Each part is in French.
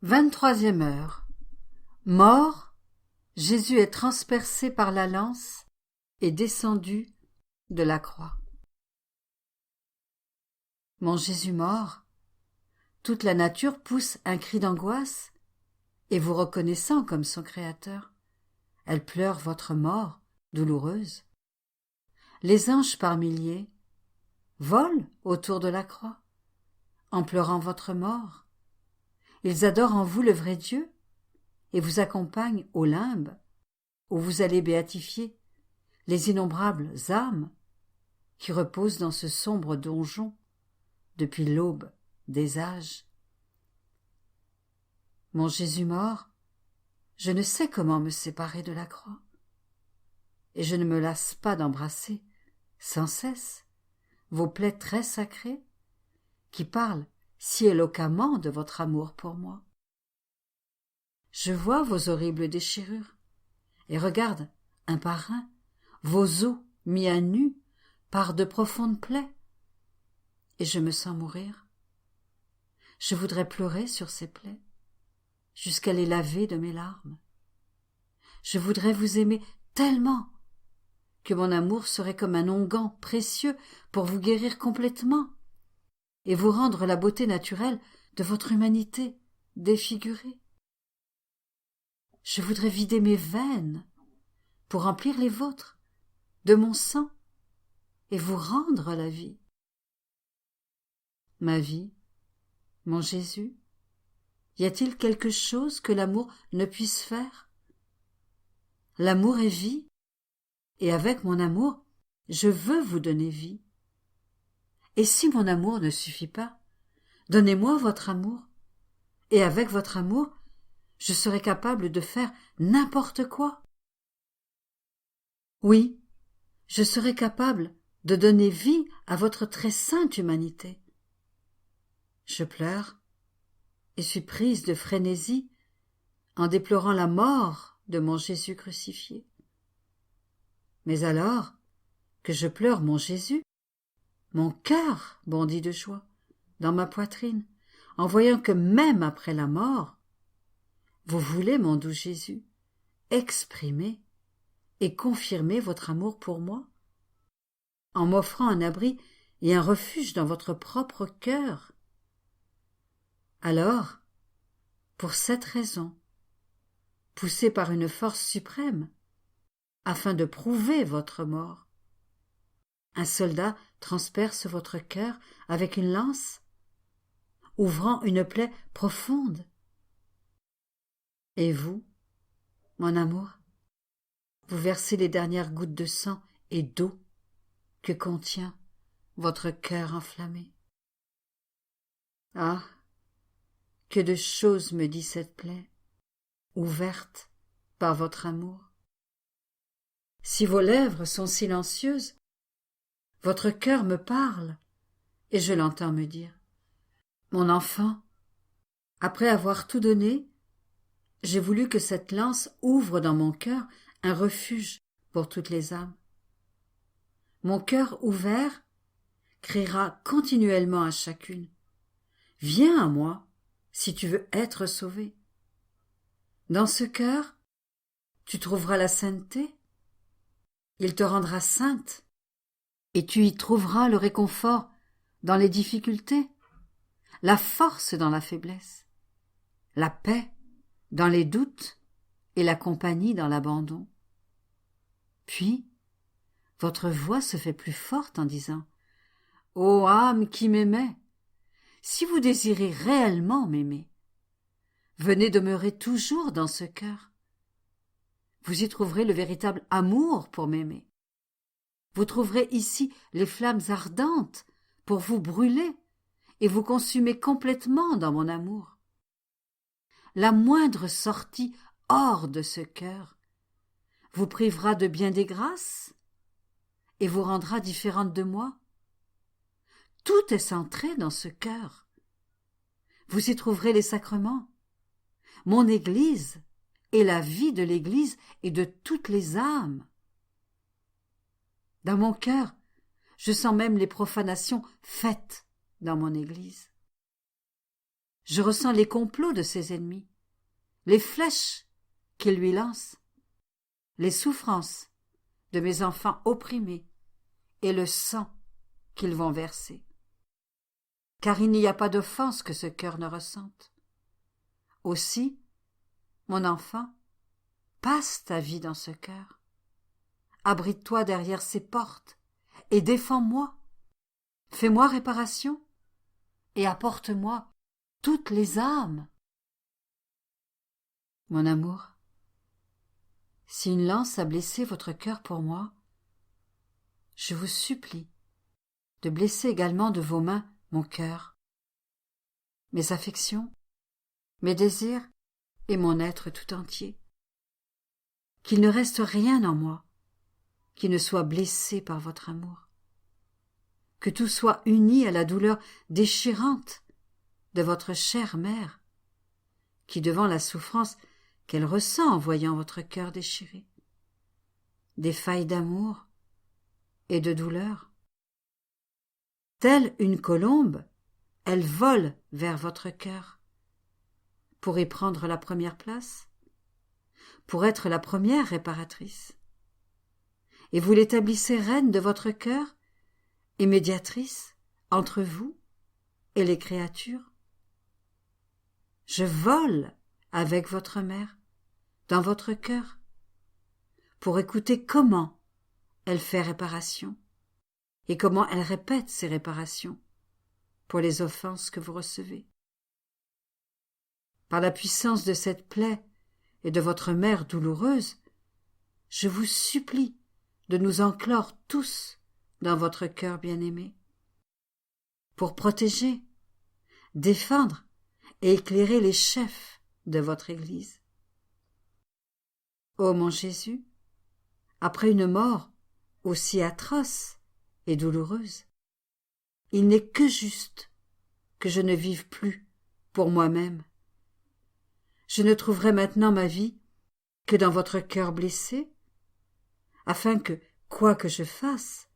23e heure. Mort, Jésus est transpercé par la lance et descendu de la croix. Mon Jésus mort, toute la nature pousse un cri d'angoisse, et vous reconnaissant comme son Créateur, elle pleure votre mort douloureuse. Les anges par milliers volent autour de la croix, en pleurant votre mort. Ils adorent en vous le vrai Dieu, et vous accompagnent au limbe, où vous allez béatifier les innombrables âmes qui reposent dans ce sombre donjon depuis l'aube des âges. Mon Jésus mort, je ne sais comment me séparer de la croix, et je ne me lasse pas d'embrasser sans cesse vos plaies très sacrées qui parlent si éloquemment de votre amour pour moi. Je vois vos horribles déchirures et regarde un par un vos os mis à nu par de profondes plaies, et je me sens mourir. Je voudrais pleurer sur ces plaies jusqu'à les laver de mes larmes. Je voudrais vous aimer tellement que mon amour serait comme un onguent précieux pour vous guérir complètement et vous rendre la beauté naturelle de votre humanité défigurée. Je voudrais vider mes veines pour remplir les vôtres de mon sang et vous rendre la vie. Ma vie, mon Jésus, y a-t-il quelque chose que l'amour ne puisse faire? L'amour est vie, et avec mon amour, je veux vous donner vie. Et si mon amour ne suffit pas, donnez-moi votre amour, et avec votre amour, je serai capable de faire n'importe quoi. Oui, je serai capable de donner vie à votre très sainte humanité. Je pleure et suis prise de frénésie en déplorant la mort de mon Jésus crucifié. Mais alors que je pleure mon Jésus, mon cœur bondit de joie dans ma poitrine en voyant que même après la mort, vous voulez, mon doux Jésus, exprimer et confirmer votre amour pour moi, en m'offrant un abri et un refuge dans votre propre cœur. Alors, pour cette raison, poussé par une force suprême, afin de prouver votre mort, un soldat transperce votre cœur avec une lance, ouvrant une plaie profonde. Et vous, mon amour, vous versez les dernières gouttes de sang et d'eau que contient votre cœur enflammé. Ah, que de choses me dit cette plaie, ouverte par votre amour. Si vos lèvres sont silencieuses, votre cœur me parle, et je l'entends me dire « Mon enfant, après avoir tout donné, j'ai voulu que cette lance ouvre dans mon cœur un refuge pour toutes les âmes. Mon cœur ouvert criera continuellement à chacune « Viens à moi si tu veux être sauvé. » Dans ce cœur, tu trouveras la sainteté, il te rendra sainte, et tu y trouveras le réconfort dans les difficultés, la force dans la faiblesse, la paix dans les doutes et la compagnie dans l'abandon. Puis, votre voix se fait plus forte en disant « Ô âme qui m'aimait, si vous désirez réellement m'aimer, venez demeurer toujours dans ce cœur. Vous y trouverez le véritable amour pour m'aimer. Vous trouverez ici les flammes ardentes pour vous brûler et vous consumer complètement dans mon amour. La moindre sortie hors de ce cœur vous privera de bien des grâces et vous rendra différente de moi. Tout est centré dans ce cœur. Vous y trouverez les sacrements, mon Église et la vie de l'Église et de toutes les âmes. Dans mon cœur, je sens même les profanations faites dans mon Église. Je ressens les complots de ses ennemis, les flèches qu'ils lui lancent, les souffrances de mes enfants opprimés et le sang qu'ils vont verser. Car il n'y a pas d'offense que ce cœur ne ressente. Aussi, mon enfant, passe ta vie dans ce cœur. Abrite-toi derrière ses portes et défends-moi. Fais-moi réparation et apporte-moi toutes les âmes. Mon amour, si une lance a blessé votre cœur pour moi, je vous supplie de blesser également de vos mains mon cœur, mes affections, mes désirs et mon être tout entier. Qu'il ne reste rien en moi qui ne soit blessé par votre amour. Que tout soit uni à la douleur déchirante de votre chère mère, qui, devant la souffrance qu'elle ressent en voyant votre cœur déchiré, des failles d'amour et de douleur, telle une colombe, elle vole vers votre cœur, pour y prendre la première place, pour être la première réparatrice. Et vous l'établissez reine de votre cœur et médiatrice entre vous et les créatures. Je vole avec votre mère dans votre cœur pour écouter comment elle fait réparation et comment elle répète ces réparations pour les offenses que vous recevez. Par la puissance de cette plaie et de votre mère douloureuse, je vous supplie de nous enclore tous dans votre cœur bien-aimé, pour protéger, défendre et éclairer les chefs de votre Église. Ô mon Jésus, après une mort aussi atroce et douloureuse, il n'est que juste que je ne vive plus pour moi-même. Je ne trouverai maintenant ma vie que dans votre cœur blessé, afin que, quoi que je fasse,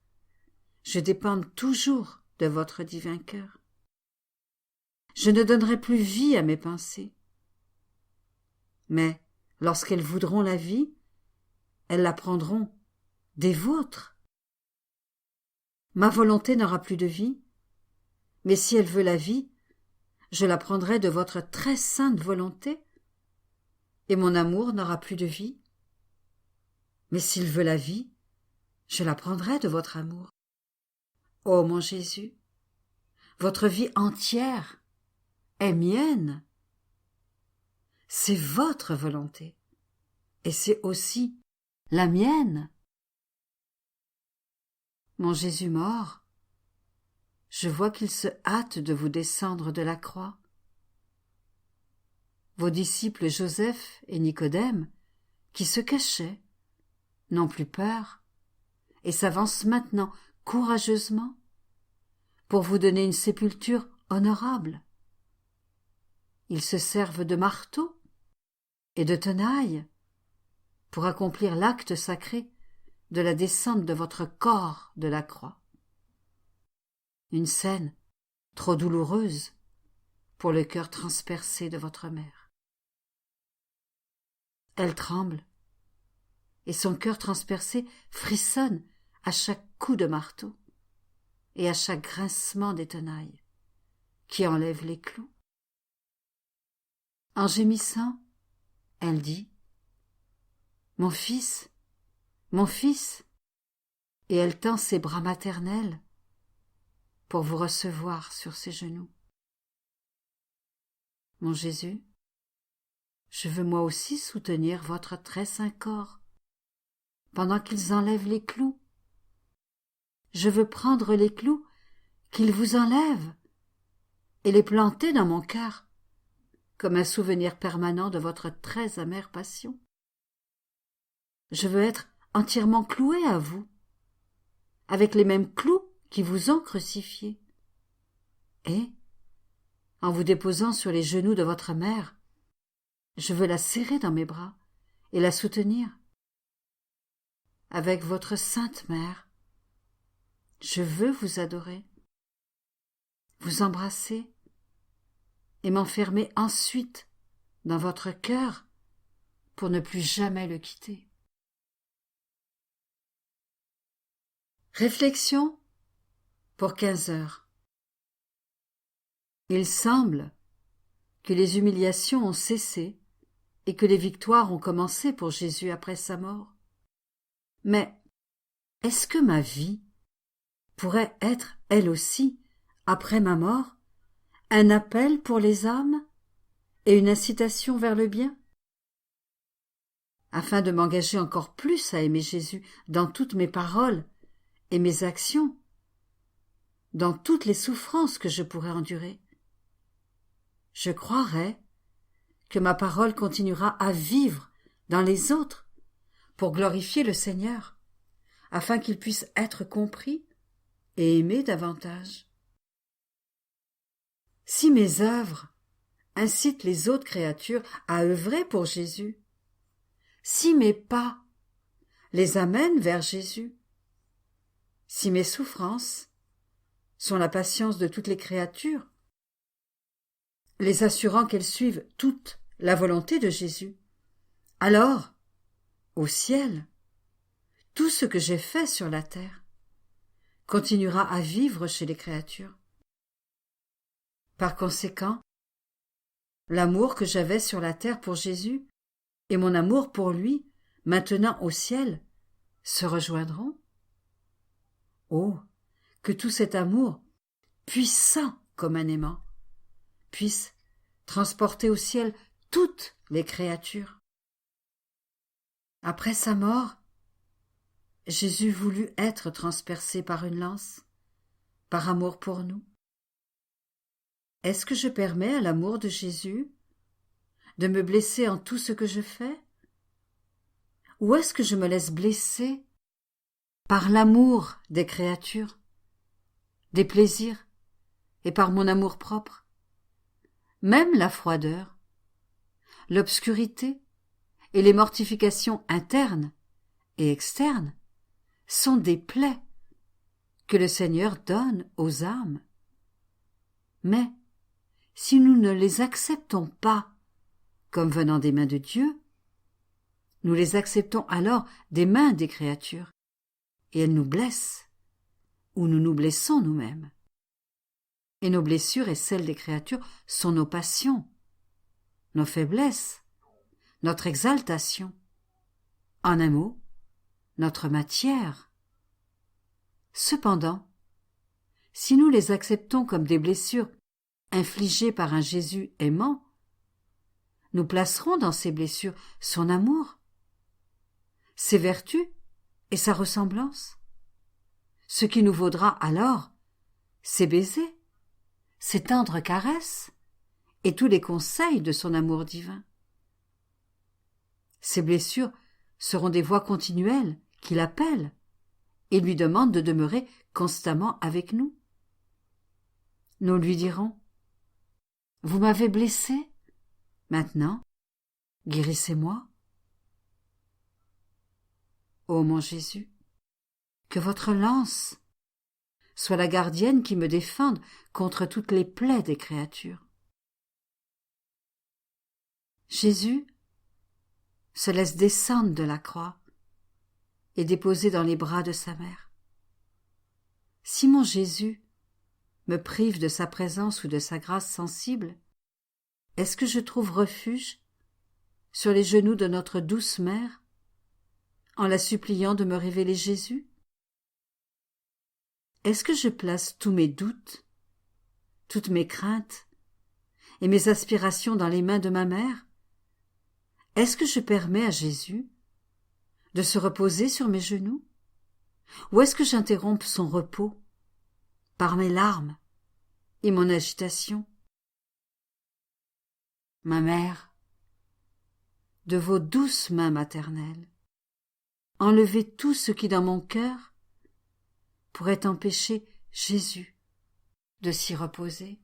je dépende toujours de votre divin cœur. Je ne donnerai plus vie à mes pensées. Mais, lorsqu'elles voudront la vie, elles la prendront des vôtres. Ma volonté n'aura plus de vie, mais si elle veut la vie, je la prendrai de votre très sainte volonté, et mon amour n'aura plus de vie. Mais s'il veut la vie, je la prendrai de votre amour. Ô mon Jésus, votre vie entière est mienne. C'est votre volonté, et c'est aussi la mienne. Mon Jésus mort, je vois qu'il se hâte de vous descendre de la croix. Vos disciples Joseph et Nicodème, qui se cachaient, n'ont plus peur et s'avancent maintenant courageusement pour vous donner une sépulture honorable. Ils se servent de marteaux et de tenailles pour accomplir l'acte sacré de la descente de votre corps de la croix. Une scène trop douloureuse pour le cœur transpercé de votre mère. Elle tremble, et son cœur transpercé frissonne à chaque coup de marteau et à chaque grincement des tenailles qui enlèvent les clous. En gémissant, elle dit « Mon fils, et elle tend ses bras maternels pour vous recevoir sur ses genoux. Mon Jésus, je veux moi aussi soutenir votre très saint corps pendant qu'ils enlèvent les clous. Je veux prendre les clous qu'ils vous enlèvent et les planter dans mon cœur comme un souvenir permanent de votre très amère passion. Je veux être entièrement cloué à vous, avec les mêmes clous qui vous ont crucifié. Et, en vous déposant sur les genoux de votre mère, je veux la serrer dans mes bras et la soutenir. Avec votre sainte mère, je veux vous adorer, vous embrasser et m'enfermer ensuite dans votre cœur pour ne plus jamais le quitter. Réflexion pour 15 heures. Il semble que les humiliations ont cessé et que les victoires ont commencé pour Jésus après sa mort. Mais est-ce que ma vie pourrait être, elle aussi, après ma mort, un appel pour les âmes et une incitation vers le bien? Afin de m'engager encore plus à aimer Jésus dans toutes mes paroles et mes actions, dans toutes les souffrances que je pourrais endurer, je croirais que ma parole continuera à vivre dans les autres pour glorifier le Seigneur, afin qu'il puisse être compris et aimé davantage. Si mes œuvres incitent les autres créatures à œuvrer pour Jésus, si mes pas les amènent vers Jésus, si mes souffrances sont la patience de toutes les créatures, les assurant qu'elles suivent toute la volonté de Jésus, alors, au ciel, tout ce que j'ai fait sur la terre continuera à vivre chez les créatures. Par conséquent, l'amour que j'avais sur la terre pour Jésus et mon amour pour lui, maintenant au ciel, se rejoindront. Oh, que tout cet amour, puissant comme un aimant, puisse transporter au ciel toutes les créatures. Après sa mort, Jésus voulut être transpercé par une lance, par amour pour nous. Est-ce que je permets à l'amour de Jésus de me blesser en tout ce que je fais? Ou est-ce que je me laisse blesser par l'amour des créatures, des plaisirs, et par mon amour-propre? Même la froideur, l'obscurité et les mortifications internes et externes sont des plaies que le Seigneur donne aux âmes. Mais si nous ne les acceptons pas comme venant des mains de Dieu, nous les acceptons alors des mains des créatures, et elles nous blessent, ou nous nous blessons nous-mêmes. Et nos blessures et celles des créatures sont nos passions, nos faiblesses, notre exaltation. En un mot, notre matière. Cependant, si nous les acceptons comme des blessures infligées par un Jésus aimant, nous placerons dans ces blessures son amour, ses vertus et sa ressemblance, ce qui nous vaudra alors ses baisers, ses tendres caresses et tous les conseils de son amour divin. Ces blessures seront des voix continuelles qui l'appellent et lui demandent de demeurer constamment avec nous. Nous lui dirons « Vous m'avez blessé, maintenant, guérissez-moi. » Ô mon Jésus, que votre lance soit la gardienne qui me défende contre toutes les plaies des créatures. Jésus se laisse descendre de la croix et déposer dans les bras de sa mère. Si mon Jésus me prive de sa présence ou de sa grâce sensible, est-ce que je trouve refuge sur les genoux de notre douce mère en la suppliant de me révéler Jésus? Est-ce que je place tous mes doutes, toutes mes craintes et mes aspirations dans les mains de ma mère? Est-ce que je permets à Jésus de se reposer sur mes genoux? Ou est-ce que j'interromps son repos par mes larmes et mon agitation? Ma mère, de vos douces mains maternelles, enlevez tout ce qui dans mon cœur pourrait empêcher Jésus de s'y reposer.